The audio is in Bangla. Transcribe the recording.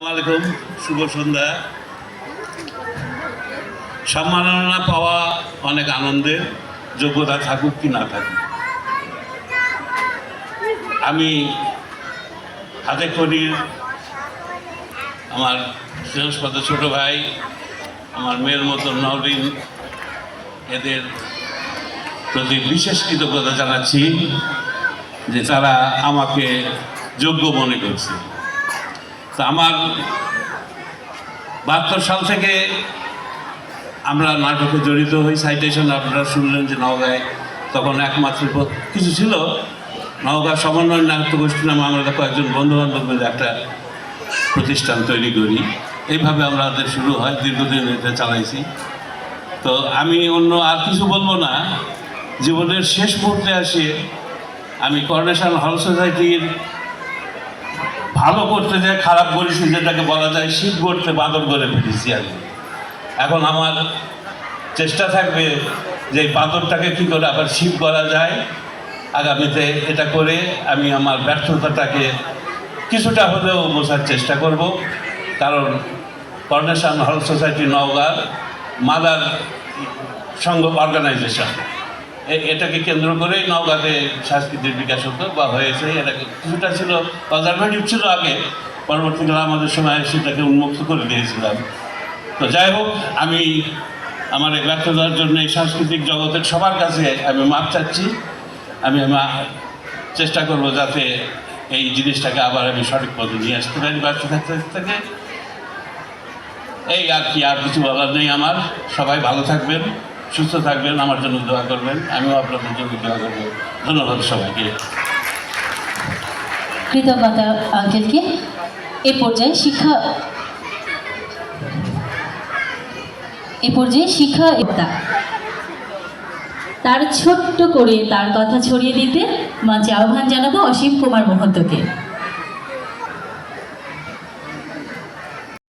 আলাইকুম, শুভ সন্ধ্যা। সম্মাননা পাওয়া অনেক আনন্দের, যোগ্যতা থাকুক কি না থাকুক। আমি হাতে খড়ির আমার শ্রেষ্ঠ ছোট ভাই, আমার মেয়ের মতো নওরিন, এদের প্রতি বিশেষ কৃতজ্ঞতা জানাচ্ছি যে তারা আমাকে যোগ্য মনে করছে। তো আমার 72 সাল থেকে আমরা নাটকে জড়িত হই। সাইটেশন আপনারা শুনলেন যে নওগাঁয় তখন একমাত্র কিছু ছিল, নওগাঁ সমন্বয় নাট্যগোষ্ঠী নামে আমরা কয়েকজন বন্ধুবান্ধব মিলে একটা প্রতিষ্ঠান তৈরি করি। এইভাবে আমাদের শুরু হয়, দীর্ঘদিন এটা চালাইছি। তো আমি অন্য আর কিছু বলবো না। জীবনের শেষ মুহূর্তে আসে আমি করোনেশন হল সোসাইটির ভালো করতে যায় খারাপ করেছি, যেটাকে বলা যায় শীত করতে বাদর করে ফেলেছি আমি। এখন আমার চেষ্টা থাকবে যে এই বাদরটাকে কী করে আবার শীত করা যায়। আগামীতে এটা করে আমি আমার ব্যর্থতাটাকে কিছুটা হলেও বোঝার চেষ্টা করব। কারণ করোনেশন হল সোসাইটি নওগাঁ মাদার সংঘ অর্গানাইজেশন, এটাকে কেন্দ্র করেই নওগাঁতে সাংস্কৃতিক বিকাশ হতো বা হয়েছে। এটাকে কিছুটা ছিল কনজারভেটিভ ছিল আগে, পরবর্তীকালে আমাদের সময় সেটাকে উন্মুক্ত করে দিয়েছিলাম। তো যাই হোক, আমি আমার এই ব্যর্থতার জন্য এই সাংস্কৃতিক জগতের সবার কাছে আমি মাপ চাচ্ছি। আমি চেষ্টা করব যাতে এই জিনিসটাকে আবার আমি সঠিক পথে নিয়ে আসতে পারি ব্যর্থ থাকতে থেকে। এই আর কি, আর কিছু বলার নেই আমার। সবাই ভালো থাকবেন, সুস্থ থাকবেন, আমার জন্য দোয়া করবেন, আমিও আপনাদের জন্য দোয়া করব। ধন্যবাদ সবাইকে। কৃতজ্ঞতা আঙ্কেলকে। এ পর্যায়ে শিক্ষা তার ছোট্ট করে তার কথা ছড়িয়ে দিতে মঞ্চে আহ্বান জানাবো অসীম কুমার মহন্তকে।